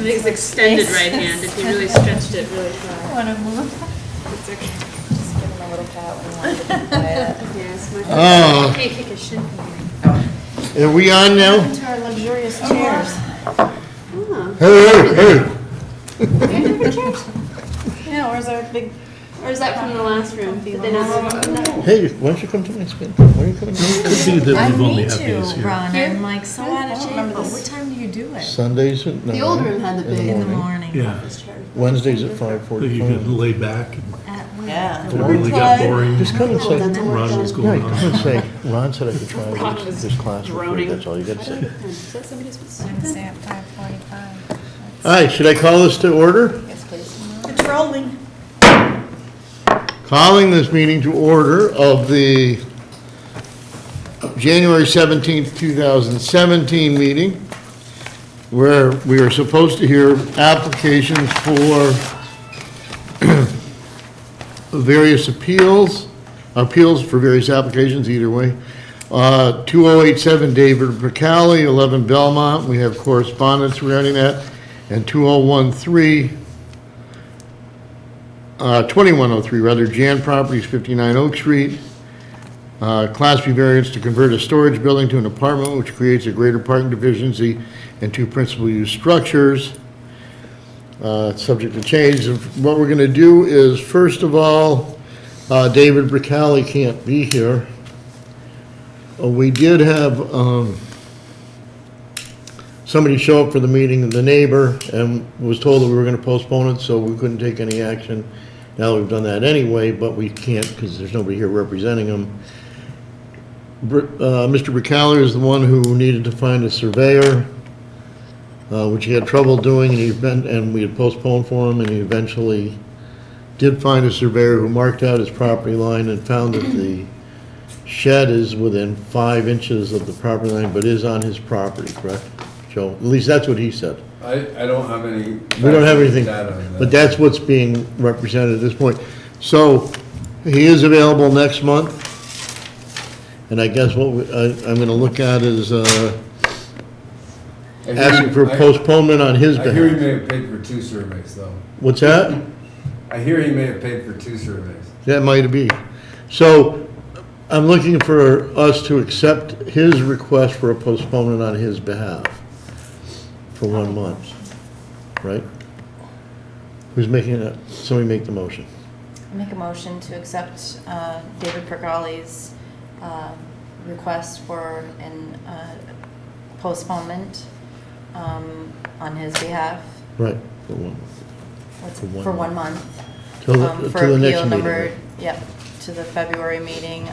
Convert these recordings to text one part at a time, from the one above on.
his extended right hand, if he really stretched it really far. Want to move? It's okay. Just give him a little pat when you want to be quiet. Yes, my Oh. I can't kick his shin. Are we on now? To our luxurious chairs. Oh. Hey. Yeah, where's our big? Or is that from the last room? Did they not? Hey, why don't you come to my spin? Why are you coming to See that I we've only need had to, these here. Ron. Here? I'm like so out of shape. remember But this. what time do you do it? Sundays? No, The old room had the big In the morning. Yeah, Wednesdays at so you could 5:45. lay back and At where? Yeah. if it really got boring. Just come and say, Ron was right, going come on. and say, Ron said I could try Ron this, was this class for free, droning. that's all you gotta say. Is that somebody's Wednesday at 5:45. All right, should I call this to order? Yes, please. It's rolling. Calling this meeting to order of the January 17th, 2017 meeting, where we are supposed to hear applications for various appeals for various applications, either way. 2087 David Bricali, 11 Belmont, we have correspondence regarding that, and 2103 rather, Jan Properties, 59 Oak Street. Class B variance to convert a storage building to an apartment, which creates a greater parking deficiency and two principal use structures. Subject to change. What we're going to do is, first of all, David Bricali can't be here. We did have somebody show up for the meeting, the neighbor, and was told that we were going to postpone it, so we couldn't take any action. Now we've done that anyway, but we can't because there's nobody here representing him. Mr. Bricali is the one who needed to find a surveyor, which he had trouble doing, and we had postponed for him, and he eventually did find a surveyor who marked out his property line and found that the shed is within 5 inches of the property line, but is on his property, correct, Joe? At least that's what he said. I don't have any. We don't have anything, data on that. but that's what's being represented at this point. So, he is available next month, and I guess what I'm gonna look at is, I hear asking he- for postponement on his I hear he behalf. may have paid for 2 surveys, though. What's that? I hear he may have paid for 2 surveys. That might be. So, I'm looking for us to accept his request for a postponement on his behalf for 1 month, right? Who's making that? Somebody make the motion. Make a motion to accept David Pergoli's request for an postponement on his behalf. Right, for 1 month. For 1 month. Till For the next appeal meeting. number, right? yep, to the February meeting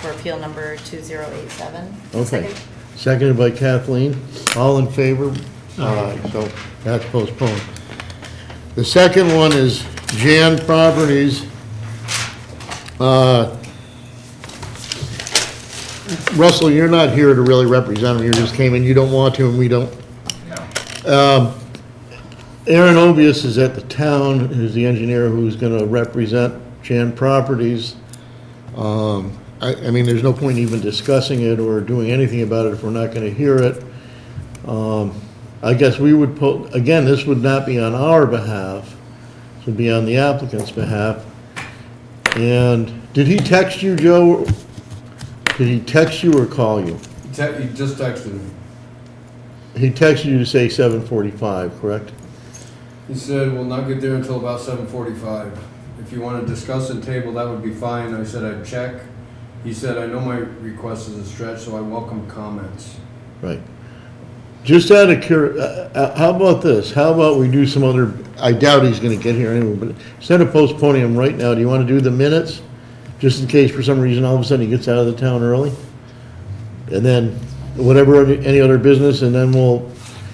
for appeal number 2087. Okay. Seconded by Kathleen. All in favor? Aye. So that's postponed. The second one is Jan Properties. Russell, you're not here to really represent them. You just came in. You don't want to, and we don't. Aaron Obius is at the town, who's the engineer who's going to represent Jan Properties. I mean, there's no point in even discussing it or doing anything about it if we're not going to hear it. I guess we would put, again, this would not be on our behalf. This would be on the applicant's behalf. And did he text you, Joe? Did he text you or call you? He just texted me. He texted you to say 7:45, correct? He said, we'll not get there until about 7:45. If you want to discuss and table, that would be fine. I said I'd check. He said, I know my request is a stretch, so I welcome comments. Right. Just out of how about this? How about we do some other, I doubt he's gonna get here anyway, but instead of postponing him right now, do you wanna do the minutes? Just in case for some reason all of a sudden he gets out of the town early? And then whatever, any other business, and then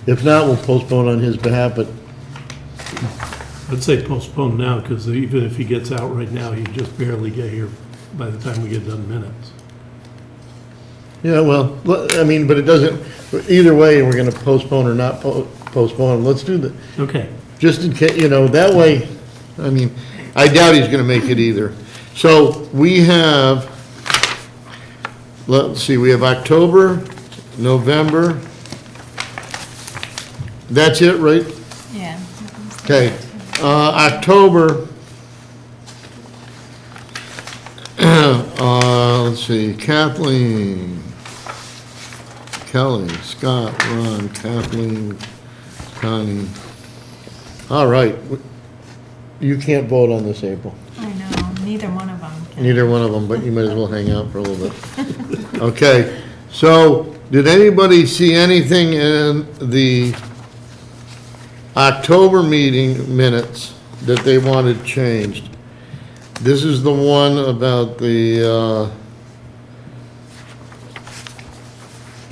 if not, we'll postpone on his behalf, but I'd say postpone now, because even if he gets out right now, he'd just barely get here by the time we get done minutes. yeah, well, I mean, but it doesn't, either way, we're gonna postpone or not postpone. Let's do the, Okay, just in case, that way, I mean, I doubt he's gonna make it either. So we have, let's see, we have October, November. That's it, right? Yeah. Okay, October, let's see, Kathleen, Kelly, Scott, Ron, Kathleen, Connie. All right, you can't vote on this, April. I know, neither one of them can. Neither one of them, but you might as well hang out for a little bit. Okay, so did anybody see anything in the October meeting minutes that they wanted changed? This is the one about the,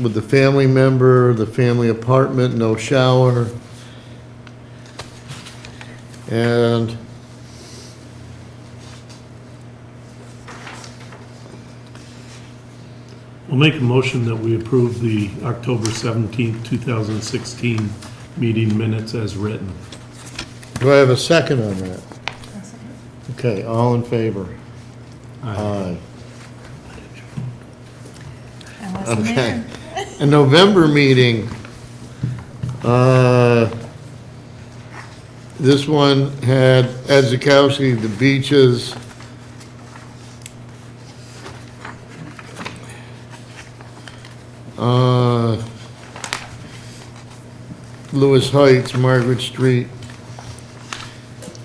with the family member, the family apartment, no shower. And I'll make a motion that we approve the October 17th, 2016 meeting minutes as written. do I have a second on that? Okay, all in favor? Aye. I wasn't Okay. there. A November meeting, this one had Ed Zakowski, the beaches. Lewis Heights, Margaret Street,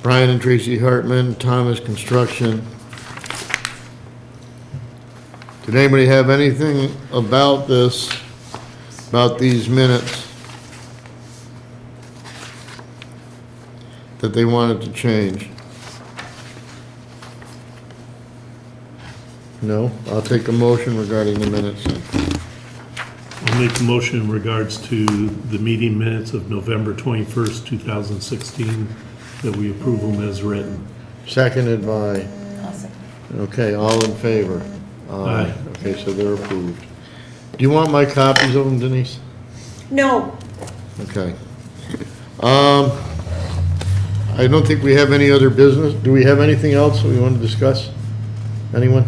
Brian and Tracy Hartman, Thomas Construction. Did anybody have anything about this, about these minutes that they wanted to change? No? I'll take a motion regarding the minutes then. I'll make a motion in regards to the meeting minutes of November 21st, 2016, that we approve them as written. Seconded by, I'll second. okay, all in favor? Aye. Okay, so they're approved. Do you want my copies of them, Denise? No, Okay. I don't think we have any other business. Do we have anything else that we want to discuss? Anyone?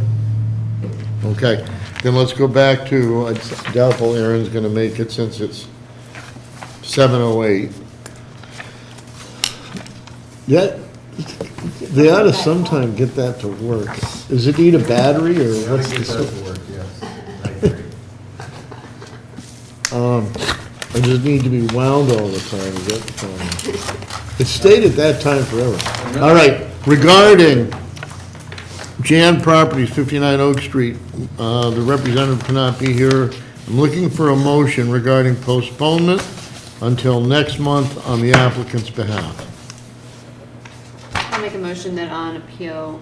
Okay, then let's go back to, it's doubtful Aaron's gonna make it since it's 7:08. Yeah, they ought to sometime get that to work. Does it need a battery or what's Get that the? to work, yes. I agree. It just need to be wound all the time, is that the problem? It stayed at that time forever. All right, regarding Jan Properties, 59 Oak Street, the representative cannot be here. I'm looking for a motion regarding postponement until next month on the applicant's behalf. I'll make a motion that on appeal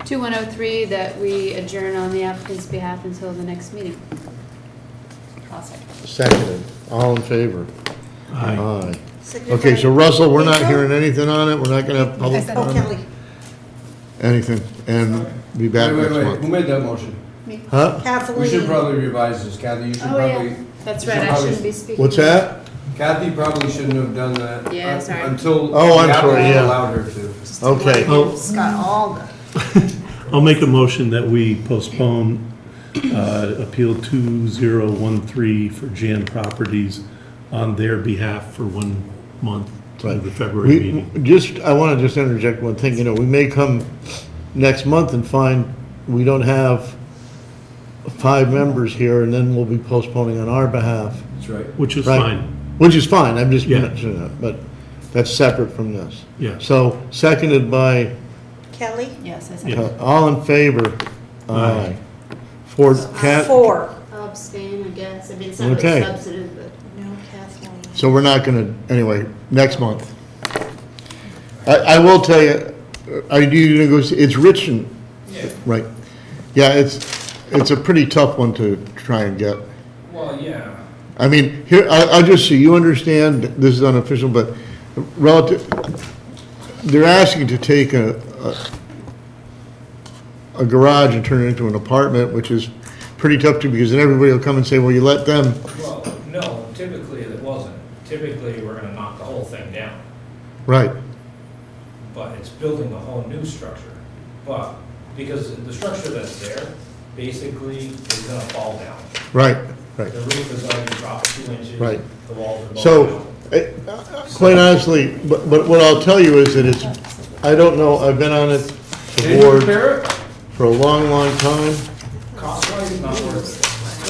2103, that we adjourn on the applicant's behalf until the next meeting. I'll second. Seconded. All in favor? Aye. Okay, so Russell, we're not hearing anything on it, we're not gonna have public I said- oh, comment? Kelly, Anything, and be back Wait, next who month. made that motion? Huh? We should Kathleen, probably revise this, Kathy, you should Oh, yeah. probably, That's You right, should I probably- shouldn't be speaking. What's that? Kathy probably shouldn't have done that. Yeah, sorry. Until Oh, I'm the sorry, applicant yeah. allowed her to. Okay. Oh, Scott, all the, I'll make a motion that we postpone Appeal 2013 for Jan Properties on their behalf for 1 month to Right. the February meeting. I want to just interject one thing, we may come next month and find we don't have 5 members here, and then we'll be postponing on our behalf. That's right. Which is Right. fine, Which is fine, I'm just Yeah. mentioning that, but that's separate from this. yeah. So, seconded by, Kelly, Yes, I Yeah. second. all in favor? Aye. For Cat, 4. I'll abstain, I guess. I mean, it's not really Okay. substantive, but. No, Kathleen. so we're not gonna, anyway, next month. I will tell you, I do negotiate, it's rich and, right. Yeah, it's a pretty tough one to try and get. Well, yeah. I mean, here, I'll just see, you understand, this is unofficial, but relative, they're asking to take a garage and turn it into an apartment, which is pretty tough to, because then everybody will come and say, well, you let them, Well, no, typically it wasn't. Typically, we're gonna knock the whole thing down, right, but it's building a whole new structure. But, because the structure that's there, basically, is gonna fall down. right, right. The roof is already dropped 2 inches. Right. The walls are So- blown out. Quite honestly, but what I'll tell you is that it's, I don't know, I've been on it, the Can you board, repair it? for a long, long time. Cost-wise, it's not worth it.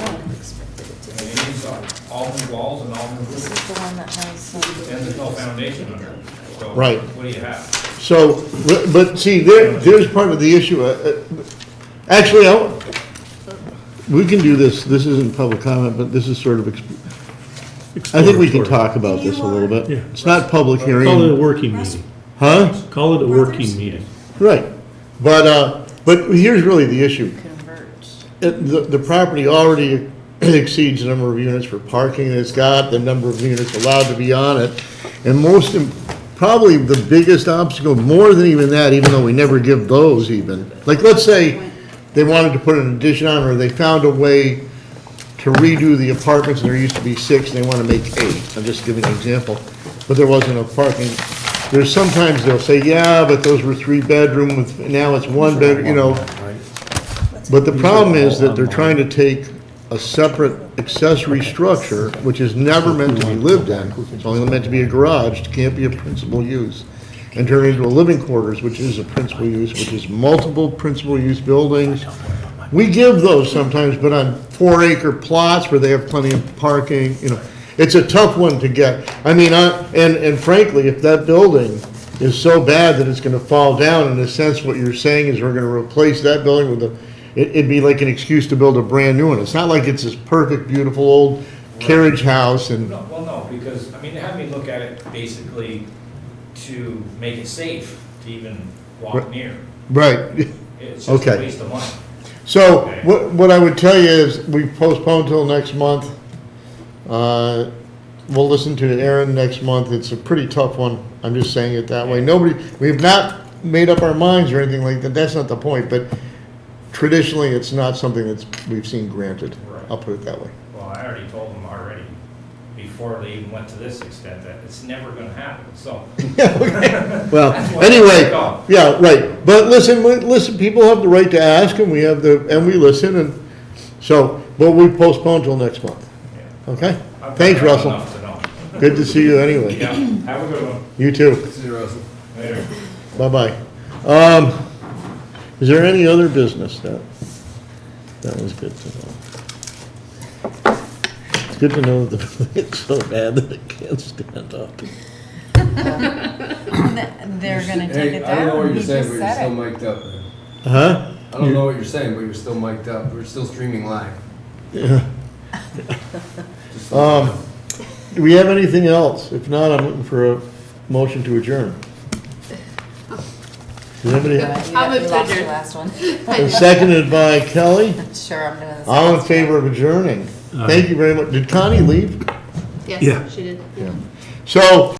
I mean, it needs all new walls and all new This roofing, is the one that has, and there's no foundation under it. So Right. what do you have? So, but see, there's part of the issue. Actually, we can do this, this isn't public comment, but this is sort of, I think we can talk about this a little bit. Yeah. It's not public Call it a hearing. working meeting. Huh? Call it a working meeting. Right. But here's really the issue. converge. The property already exceeds the number of units for parking that it's got, the number of units allowed to be on it. And probably the biggest obstacle, more than even that, even though we never give those even. Like, let's say they wanted to put an addition on, or they found a way to redo the apartments, and there used to be 6, and they want to make 8. I'm just giving an example. But there wasn't enough parking. There's sometimes they'll say, yeah, but those were 3-bedroom, now it's 1 bed, you know. But the problem is that they're trying to take a separate accessory structure, which is never meant to be lived in. It's only meant to be a garage, it can't be a principal use. And turn it into a living quarters, which is a principal use, which is multiple principal use buildings. We give those sometimes, but on 4-acre plots where they have plenty of parking, you know. It's a tough one to get. I mean, and frankly, if that building is so bad that it's gonna fall down, in a sense, what you're saying is we're gonna replace that building with it'd be like an excuse to build a brand new one. It's not like it's this perfect, beautiful old carriage house and, No, well, no, because, I mean, they had me look at it basically to make it safe to even walk Right. near. right. It's just a Okay. waste of money. So, Okay. what I would tell you is, we postpone till next month. We'll listen to Aaron next month. It's a pretty tough one. I'm just saying it that way. We've not made up our minds or anything like that. That's not the point, but traditionally, it's not something we've seen granted. Right. I'll put it that way. Well, I already told them already, before they even went to this extent, that it's never gonna happen, so. Well, That's why anyway, I go. yeah, right. But listen, people have the right to ask, and we listen, and so, but we postpone till next month. Yeah. Okay? I've Thanks, got Russell. enough to know. Good to see you anyway. Yeah, have a good one. You too. See you, Russell. Later. Bye-bye. Is there any other business that was good to know? It's good to know that the building's so bad that it can't stand up. They're gonna take Hey, it I don't know what down. you're He saying, just but you're said still it. mic'd up, man. Huh? I don't know what you're saying, but you're still mic'd up. We're still streaming live. Yeah. Just so you know. Do we have anything else? If not, I'm looking for a motion to adjourn. Does anybody have? I'll move You to lost your adjourn. last one. And seconded by Kelly. Sure, I'm doing this. All in favor of adjourning? Thank you very much. Did Connie leave? Yes, Yeah. she did. Yeah. So,